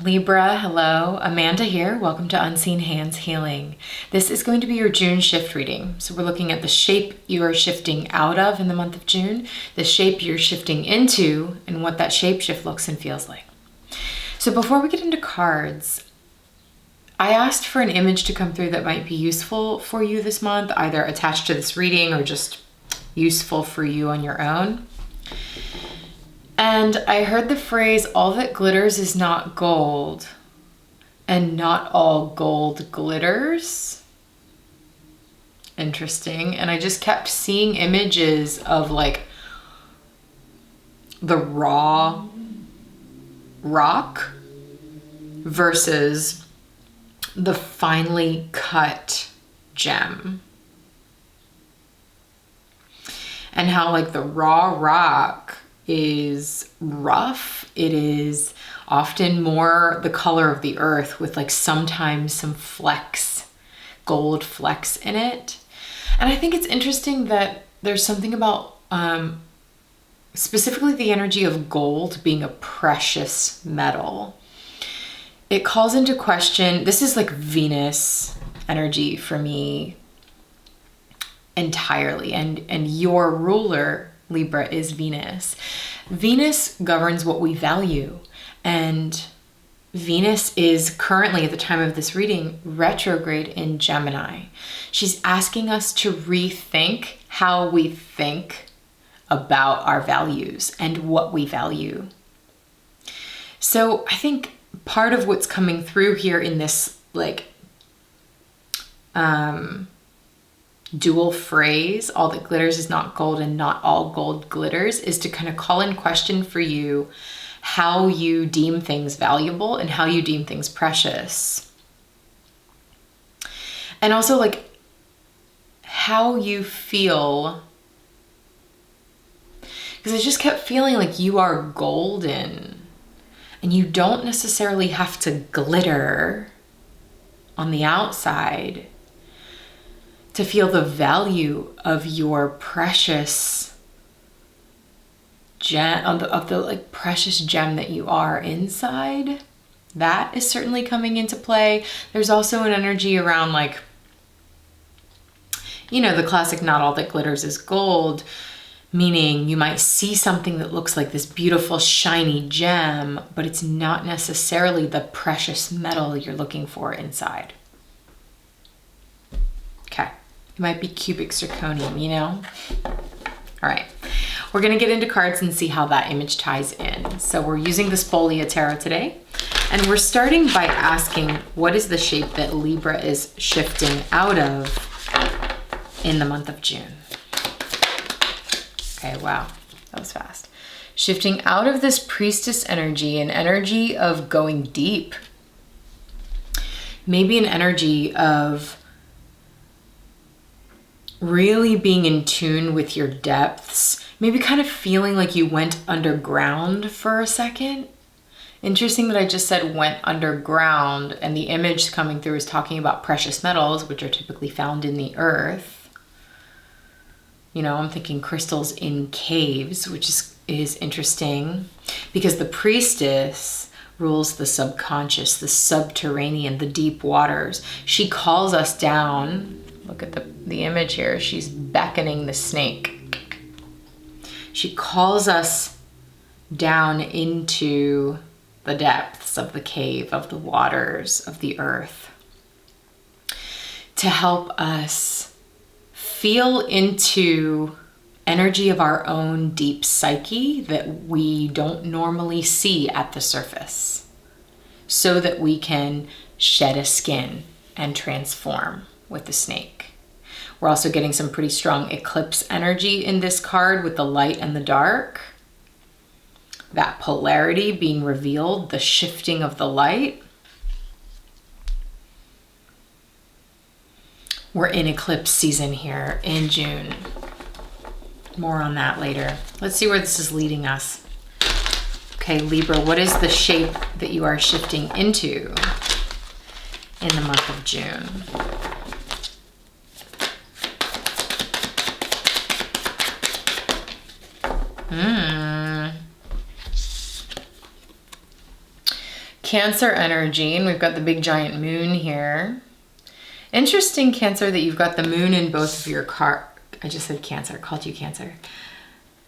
Libra, hello. Amanda here. Welcome to Unseen Hands Healing. This is going to be your June shift reading. So we're looking at the shape you are shifting out of in the month of June, the shape you're shifting into, and what that shape shift looks and feels like. So before we get into cards, I asked for an image to come through that might be useful for you this month, either attached to this reading or just useful for you on your own. And I heard the phrase, all that glitters is not gold, and not all gold glitters. Interesting. And I just kept seeing images of like the raw rock versus the finely cut gem. And how like the raw rock is rough. It is often more the color of the earth with like sometimes some flecks, gold flecks in it. And I think it's interesting that there's something about specifically the energy of gold being a precious metal. It calls into question, this is like Venus energy for me entirely, and your ruler Libra is Venus. Venus governs what we value, and Venus is currently, at the time of this reading, retrograde in Gemini. She's asking us to rethink how we think about our values and what we value. So I think part of what's coming through here in this like dual phrase, all that glitters is not gold and not all gold glitters, is to kind of call in question for you how you deem things valuable and how you deem things precious. And also like how you feel, because I just kept feeling like you are golden and you don't necessarily have to glitter on the outside to feel the value of your precious gem, of the like precious gem that you are inside. That is certainly coming into play. There's also an energy around like, you know, the classic not all that glitters is gold, meaning you might see something that looks like this beautiful shiny gem, but it's not necessarily the precious metal you're looking for inside. Okay. It might be cubic zirconium, you know? All right, we're gonna get into cards and see how that image ties in. So we're using the Spolia Tarot today, and we're starting by asking, what is the shape that Libra is shifting out of in the month of June? Okay, wow, that was fast. Shifting out of this priestess energy, an energy of going deep. Maybe an energy of really being in tune with your depths, maybe kind of feeling like you went underground for a second. Interesting that I just said went underground, and the image coming through is talking about precious metals, which are typically found in the earth. You know, I'm thinking crystals in caves, which is interesting because the priestess rules the subconscious, the subterranean, the deep waters. She calls us down. Look at the image here. She's beckoning the snake. She calls us down into the depths of the cave, of the waters, of the earth, to help us feel into energy of our own deep psyche that we don't normally see at the surface, so that we can shed a skin and transform with the snake. We're also getting some pretty strong eclipse energy in this card with the light and the dark. That polarity being revealed, the shifting of the light. We're in eclipse season here in June. More on that later. Let's see where this is leading us. Okay, Libra, what is the shape that you are shifting into in the month of June? Cancer energy, and we've got the big giant moon here. Interesting, Cancer, that you've got the moon in both of your I just said Cancer, called you Cancer.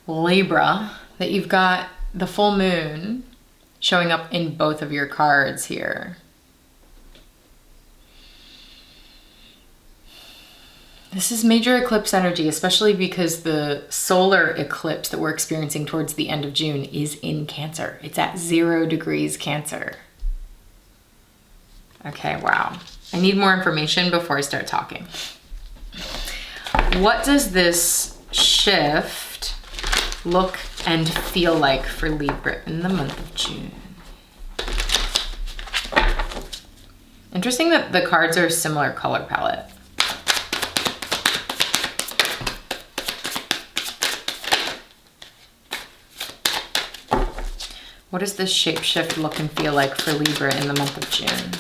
Libra, that you've got the full moon showing up in both of your cards here. This is major eclipse energy, especially because the solar eclipse that we're experiencing towards the end of June is in Cancer. It's at 0 degrees Cancer. Okay, wow. I need more information before I start talking. What does this shift look and feel like for Libra in the month of June? Interesting that the cards are a similar color palette. What does this shapeshift look and feel like for Libra in the month of June?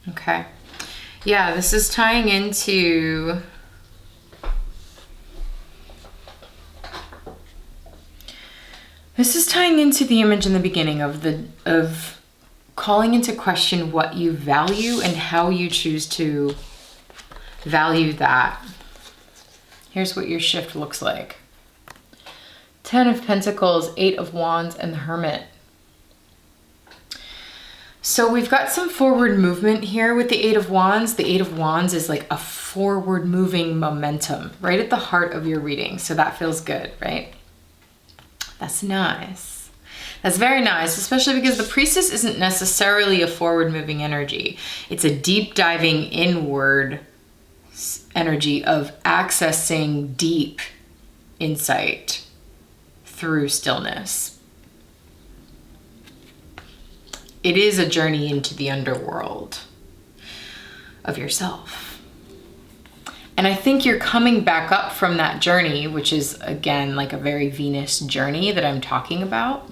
Okay. Yeah, this is tying into the image in the beginning of calling into question what you value and how you choose to value that. Here's what your shift looks like. 10 of Pentacles, 8 of Wands, and the Hermit. So we've got some forward movement here with the 8 of Wands. The 8 of Wands is like a forward moving momentum right at the heart of your reading. So that feels good, right? That's nice. That's very nice, especially because the Priestess isn't necessarily a forward moving energy. It's a deep diving inward energy of accessing deep insight through stillness. It is a journey into the underworld of yourself. And I think you're coming back up from that journey, which is, again, like a very Venus journey that I'm talking about.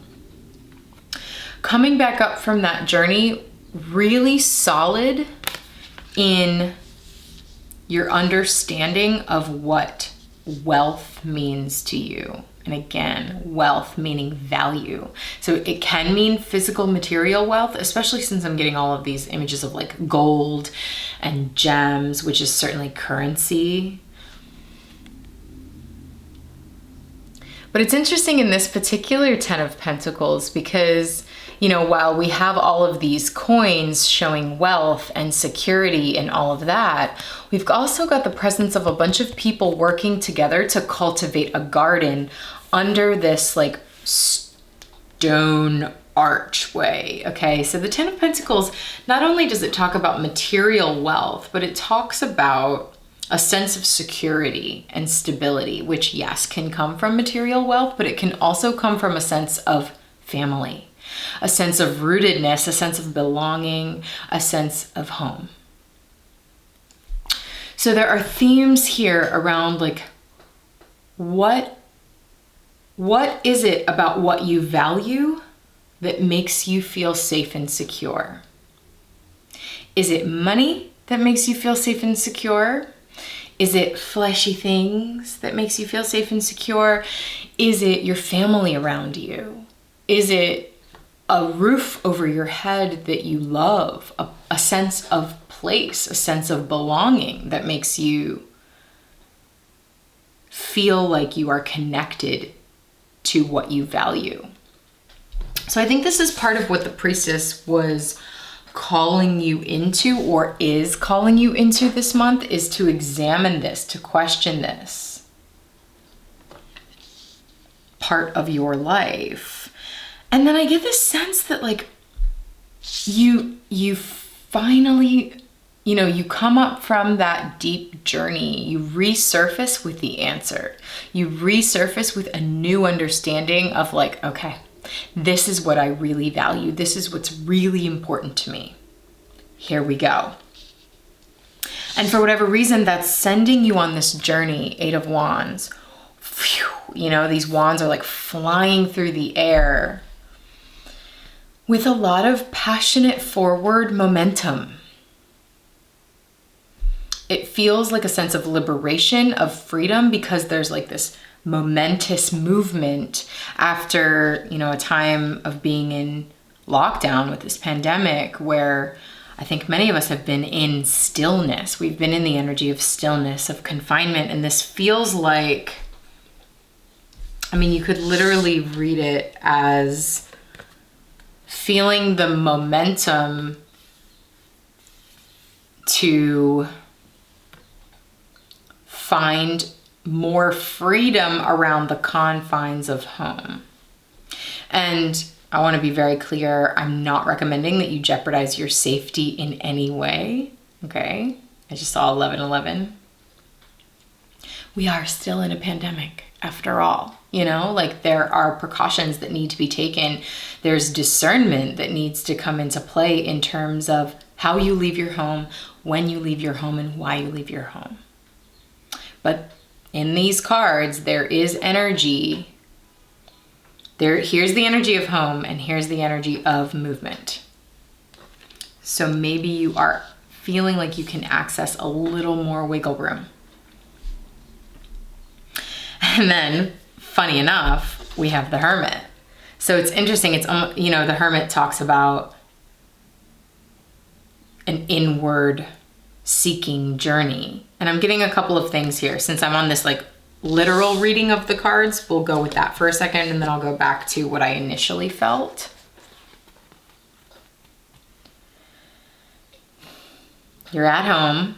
Coming back up from that journey really solid in your understanding of what wealth means to you. And again, wealth meaning value. So it can mean physical material wealth, especially since I'm getting all of these images of like gold and gems, which is certainly currency. But it's interesting in this particular 10 of Pentacles because, you know, while we have all of these coins showing wealth and security and all of that, we've also got the presence of a bunch of people working together to cultivate a garden under this like stone archway. Okay, so the 10 of Pentacles, not only does it talk about material wealth, but it talks about a sense of security and stability, which yes, can come from material wealth, but it can also come from a sense of family, a sense of rootedness, a sense of belonging, a sense of home. So there are themes here around like, what is it about what you value that makes you feel safe and secure? Is it money that makes you feel safe and secure? Is it fleshy things that makes you feel safe and secure? Is it your family around you? Is it a roof over your head that you love? A sense of place, a sense of belonging that makes you feel like you are connected to what you value. So I think this is part of what the Priestess was calling you into, or is calling you into this month, is to examine this, to question this part of your life. And then I get this sense that like you finally, you know, you come up from that deep journey, you resurface with the answer. You resurface with a new understanding of like, okay, this is what I really value. This is what's really important to me. Here we go. And for whatever reason, that's sending you on this journey, Eight of Wands. Phew, you know, these wands are like flying through the air with a lot of passionate forward momentum. It feels like a sense of liberation, of freedom, because there's like this momentous movement after, you know, a time of being in lockdown with this pandemic, where I think many of us have been in stillness. We've been in the energy of stillness, of confinement. And this feels like, I mean, you could literally read it as feeling the momentum to find more freedom around the confines of home. And I want to be very clear, I'm not recommending that you jeopardize your safety in any way, okay? I just saw 1111. We are still in a pandemic after all, you know? Like, there are precautions that need to be taken. There's discernment that needs to come into play in terms of how you leave your home, when you leave your home, and why you leave your home. But in these cards, there is energy. Here's the energy of home, and here's the energy of movement. So maybe you are feeling like you can access a little more wiggle room. And then, funny enough, we have the Hermit. So it's interesting. It's, you know, the Hermit talks about an inward seeking journey. And I'm getting a couple of things here. Since I'm on this like literal reading of the cards, we'll go with that for a second, and then I'll go back to what I initially felt. You're at home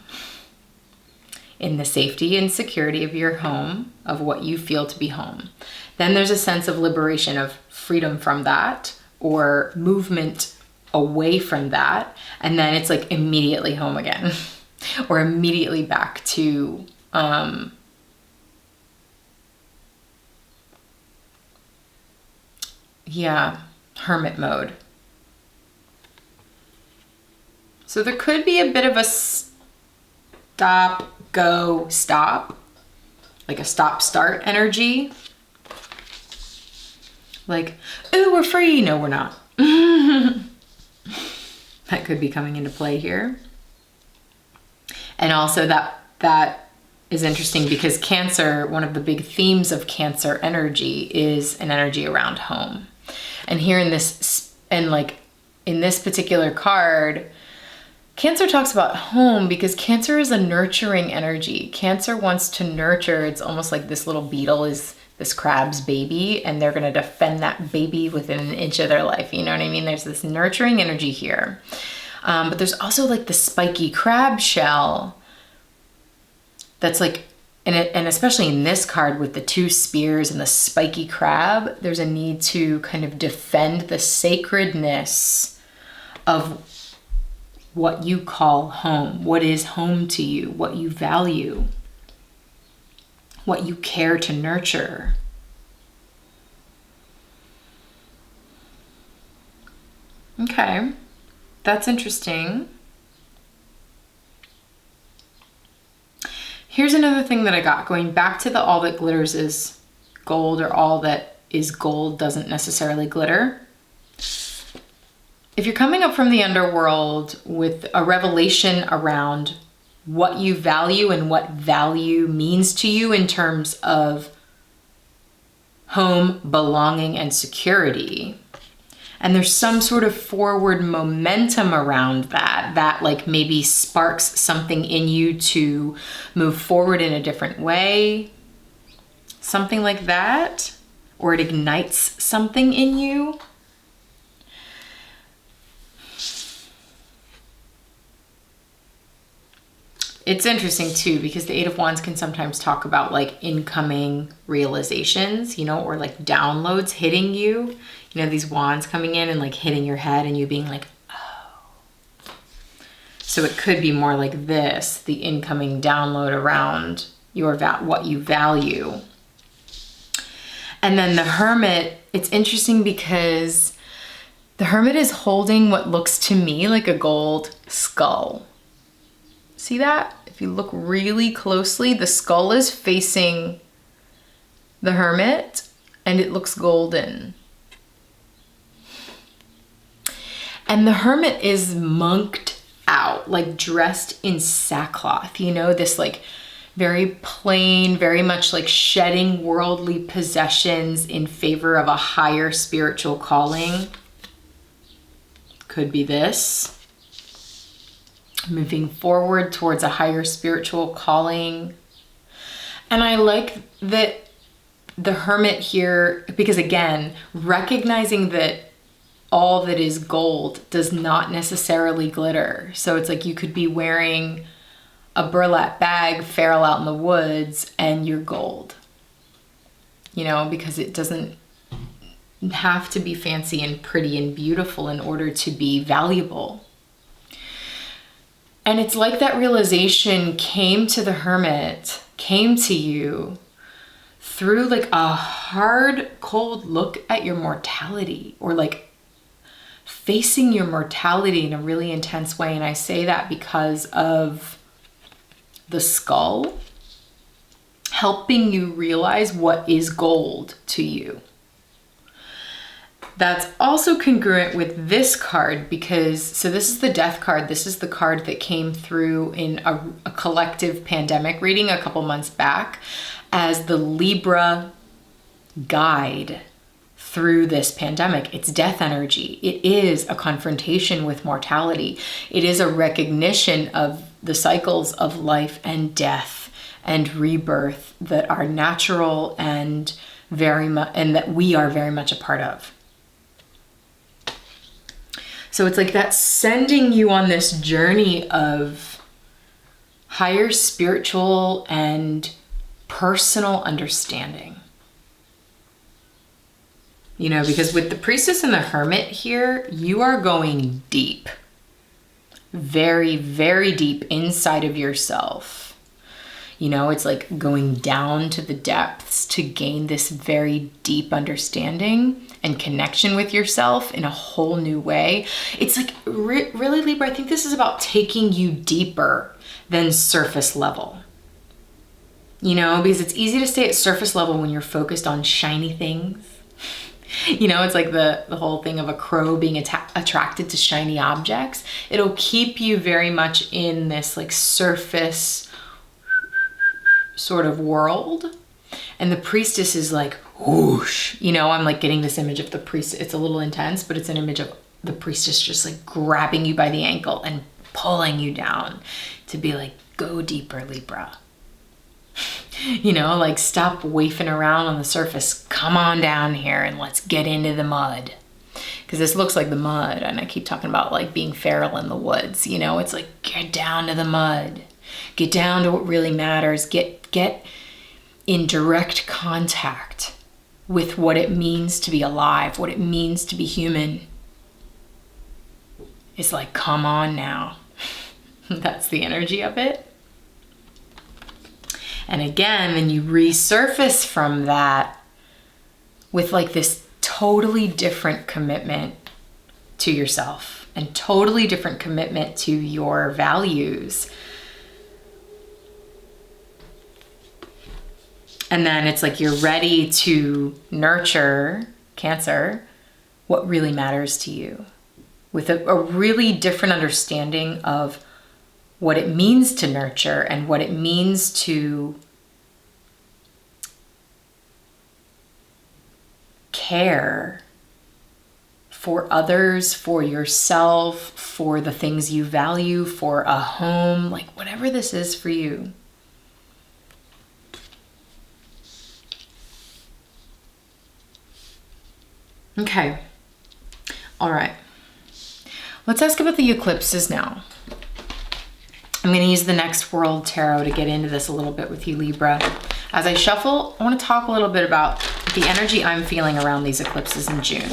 in the safety and security of your home, of what you feel to be home. Then there's a sense of liberation, of freedom from that, or movement away from that. And then it's like immediately home again, or immediately back to, hermit mode. So there could be a bit of a stop, go, stop, like a stop, start energy. Like, ooh, we're free. No, we're not. That could be coming into play here. And also that is interesting because Cancer, one of the big themes of Cancer energy is an energy around home. And here in this, and like in this particular card, Cancer talks about home because Cancer is a nurturing energy. Cancer wants to nurture. It's almost like this little beetle is this crab's baby, and they're going to defend that baby within an inch of their life. You know what I mean? There's this nurturing energy here. But there's also like the spiky crab shell that's like, and especially in this card with the two spears and the spiky crab, there's a need to kind of defend the sacredness of what you call home, what is home to you, what you value, what you care to nurture. Okay, that's interesting. Here's another thing that I got, going back to the all that glitters is gold, or all that is gold doesn't necessarily glitter. If you're coming up from the underworld with a revelation around what you value and what value means to you in terms of home, belonging, and security, and there's some sort of forward momentum around that like maybe sparks something in you to move forward in a different way, something like that, or it ignites something in you. It's interesting too, because the Eight of Wands can sometimes talk about like incoming realizations, you know, or like downloads hitting you. You know, these wands coming in and like hitting your head and you being like, oh. So it could be more like this, the incoming download around your what you value. And then the Hermit, it's interesting because the Hermit is holding what looks to me like a gold skull. See that? If you look really closely, the skull is facing the Hermit and it looks golden. And the Hermit is monked out, like dressed in sackcloth, you know, this like very plain, very much like shedding worldly possessions in favor of a higher spiritual calling. Could be this. Moving forward towards a higher spiritual calling. And I like that the Hermit here, because again, recognizing that all that is gold does not necessarily glitter. So it's like you could be wearing a burlap bag, feral out in the woods, and you're gold. You know, because it doesn't have to be fancy and pretty and beautiful in order to be valuable. And it's like that realization came to the Hermit, came to you through like a hard, cold look at your mortality, or like facing your mortality in a really intense way. And I say that because of the skull helping you realize what is gold to you. That's also congruent with this card because, so this is the Death card. This is the card that came through in a collective pandemic reading a couple months back as the Libra guide through this pandemic. It's death energy. It is a confrontation with mortality. It is a recognition of the cycles of life and death and rebirth that are natural and that we are very much a part of. So it's like that's sending you on this journey of higher spiritual and personal understanding. You know, because with the Priestess and the Hermit here, you are going deep. Very, very deep inside of yourself. You know, it's like going down to the depths to gain this very deep understanding and connection with yourself in a whole new way. It's like, really, Libra, I think this is about taking you deeper than surface level. You know, because it's easy to stay at surface level when you're focused on shiny things. You know, it's like the whole thing of a crow being attracted to shiny objects. It'll keep you very much in this like surface sort of world. And the Priestess is like, whoosh. You know, I'm like getting this image of the priestess. It's a little intense, but it's an image of the Priestess just like grabbing you by the ankle and pulling you down to be like, go deeper, Libra. You know, like stop wafting around on the surface. Come on down here and let's get into the mud. Because this looks like the mud. And I keep talking about like being feral in the woods. You know, it's like get down to the mud. Get down to what really matters. Get in direct contact with what it means to be alive, what it means to be human. It's like, come on now. That's the energy of it. And again, then you resurface from that with like this totally different commitment to yourself and totally different commitment to your values. And then it's like you're ready to nurture, Cancer, what really matters to you with a really different understanding of what it means to nurture and what it means to care for others, for yourself, for the things you value, for a home, like whatever this is for you. Okay. All right. Let's ask about the eclipses now. I'm going to use the Next World Tarot to get into this a little bit with you, Libra. As I shuffle, I want to talk a little bit about the energy I'm feeling around these eclipses in June.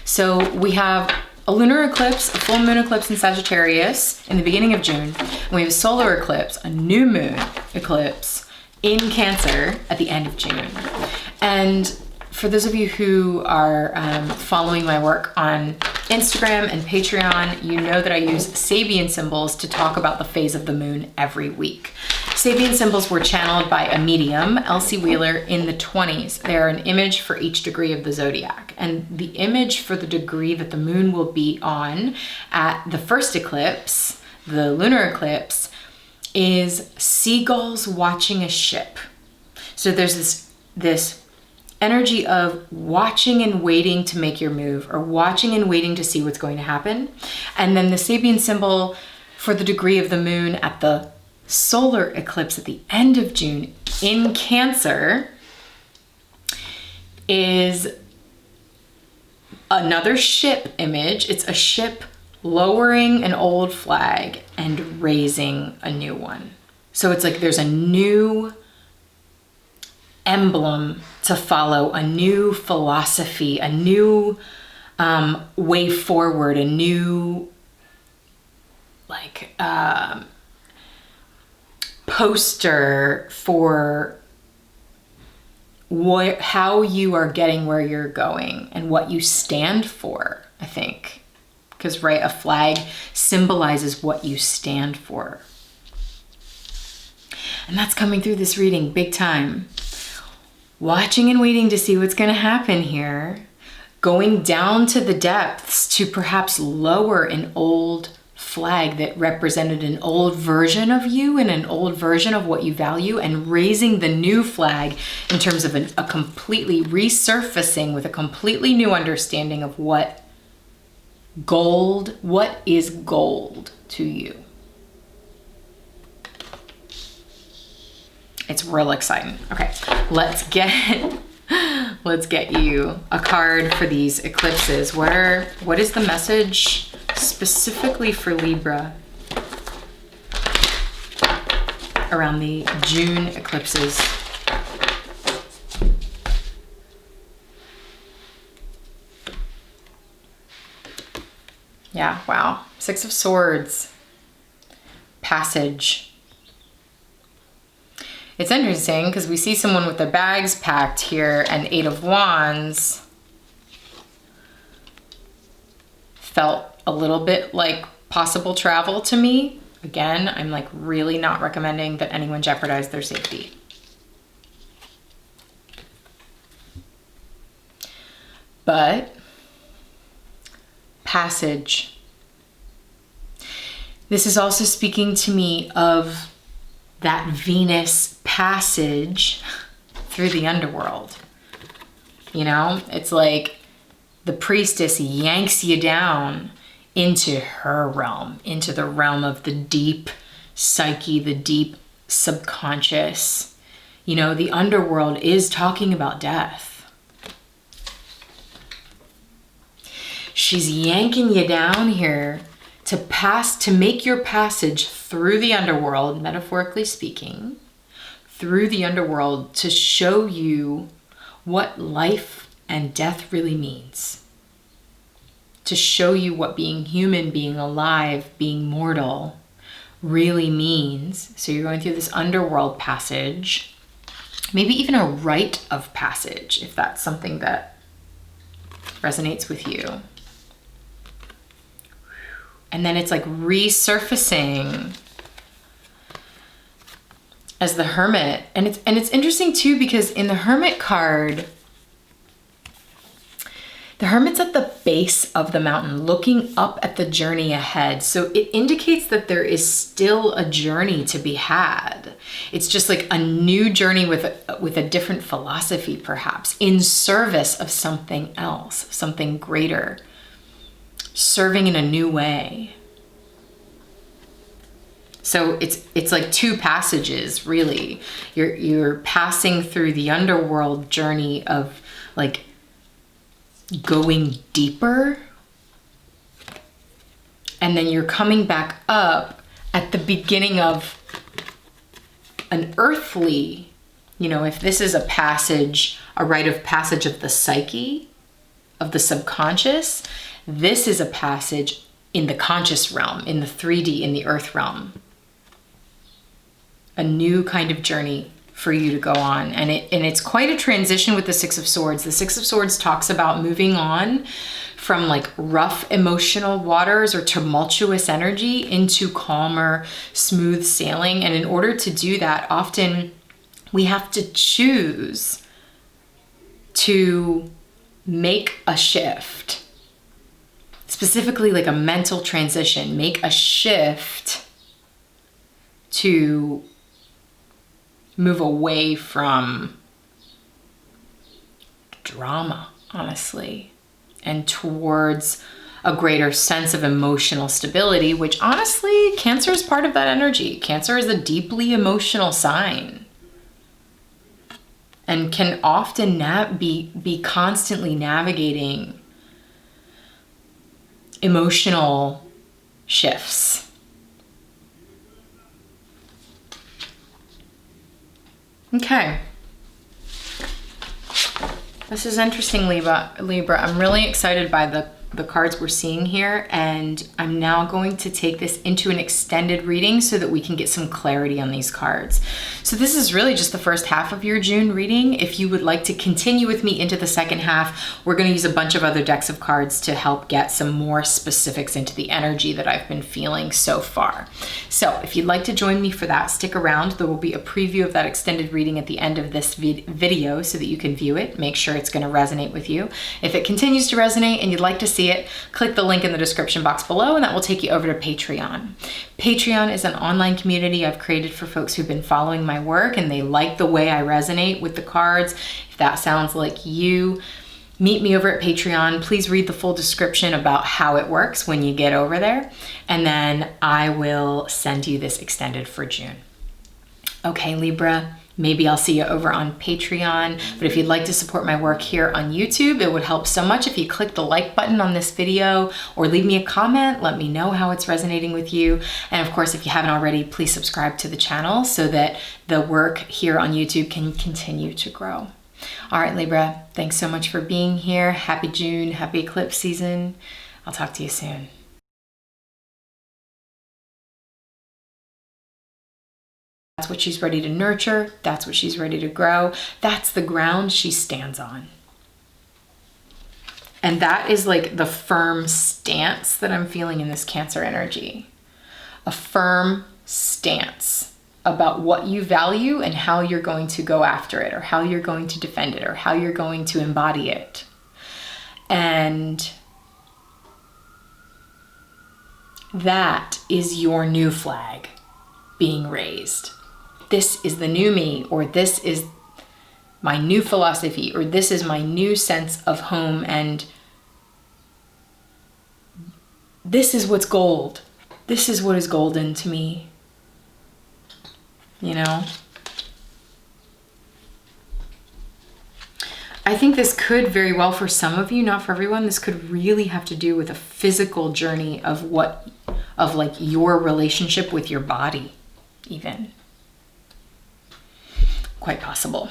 So we have a lunar eclipse, a full moon eclipse in Sagittarius in the beginning of June. And we have a solar eclipse, a new moon eclipse in Cancer at the end of June. And for those of you who are following my work on Instagram and Patreon, you know that I use Sabian symbols to talk about the phase of the moon every week. Sabian symbols were channeled by a medium, Elsie Wheeler, in the 20s. They are an image for each degree of the zodiac. And the image for the degree that the moon will be on at the first eclipse, the lunar eclipse, is seagulls watching a ship. So there's this energy of watching and waiting to make your move, or watching and waiting to see what's going to happen. And then the Sabian symbol for the degree of the moon at the solar eclipse at the end of June in Cancer is another ship image. It's a ship lowering an old flag and raising a new one. So it's like there's a new emblem to follow, a new philosophy, a new way forward, a new poster for how you are getting where you're going and what you stand for, I think. Because, right, a flag symbolizes what you stand for. And that's coming through this reading big time. Watching and waiting to see what's going to happen here. Going down to the depths to perhaps lower an old flag that represented an old version of you and an old version of what you value, and raising the new flag in terms of a completely resurfacing with a completely new understanding of what is gold to you. It's real exciting. Okay, let's get you a card for these eclipses. What is the message specifically for Libra around the June eclipses? Yeah, wow. 6 of Swords. Passage. It's interesting because we see someone with their bags packed here, and 8 of Wands felt a little bit like possible travel to me. Again, I'm like really not recommending that anyone jeopardize their safety. But passage. This is also speaking to me of that Venus passage through the underworld. You know, it's like the priestess yanks you down into her realm, into the realm of the deep psyche, the deep subconscious. You know, the underworld is talking about death. She's yanking you down here to make your passage through the underworld, metaphorically speaking, through the underworld, to show you what life and death really means. To show you what being human, being alive, being mortal really means. So you're going through this underworld passage, maybe even a rite of passage, if that's something that resonates with you. And then it's like resurfacing as the Hermit. And it's interesting too, because in the Hermit card, the Hermit's at the base of the mountain looking up at the journey ahead. So it indicates that there is still a journey to be had. It's just like a new journey with a different philosophy, perhaps, in service of something else, something greater. Serving in a new way. So it's like 2 passages, really. You're passing through the underworld journey of like going deeper, and then you're coming back up at the beginning of an earthly, you know, if this is a passage, a rite of passage of the psyche, of the subconscious, this is a passage in the conscious realm, in the 3D, in the earth realm. A new kind of journey for you to go on. And it's quite a transition with the Six of Swords. The Six of Swords talks about moving on from like rough emotional waters or tumultuous energy into calmer, smooth sailing. And in order to do that, often we have to choose to make a shift, specifically like a mental transition, make a shift to move away from drama, honestly, and towards a greater sense of emotional stability, which honestly, Cancer is part of that energy. Cancer is a deeply emotional sign and can often be constantly navigating emotional shifts. Okay. This is interesting, Libra. I'm really excited by the cards we're seeing here, and I'm now going to take this into an extended reading so that we can get some clarity on these cards. So this is really just the first half of your June reading. If you would like to continue with me into the second half, we're going to use a bunch of other decks of cards to help get some more specifics into the energy that I've been feeling so far. So if you'd like to join me for that, stick around. There will be a preview of that extended reading at the end of this video so that you can view it. Make sure it's going to resonate with you. If it continues to resonate and you'd like to see it, click the link in the description box below and that will take you over to Patreon. Patreon is an online community I've created for folks who've been following my work and they like the way I resonate with the cards. If that sounds like you, meet me over at Patreon. Please read the full description about how it works when you get over there, and then I will send you this extended for June. Okay, Libra, maybe I'll see you over on Patreon, but if you'd like to support my work here on YouTube, it would help so much if you click the like button on this video or leave me a comment. Let me know how it's resonating with you. And of course, if you haven't already, please subscribe to the channel so that the work here on YouTube can continue to grow. All right, Libra, thanks so much for being here. Happy June, happy eclipse season. I'll talk to you soon. That's what she's ready to nurture. That's what she's ready to grow. That's the ground she stands on. And that is like the firm stance that I'm feeling in this Cancer energy. A firm stance about what you value and how you're going to go after it, or how you're going to defend it, or how you're going to embody it. And that is your new flag being raised. This is the new me, or this is my new philosophy, or this is my new sense of home, and this is what's gold. This is what is golden to me. You know? I think this could very well, for some of you, not for everyone, this could really have to do with a physical journey of like your relationship with your body, even. Quite possible.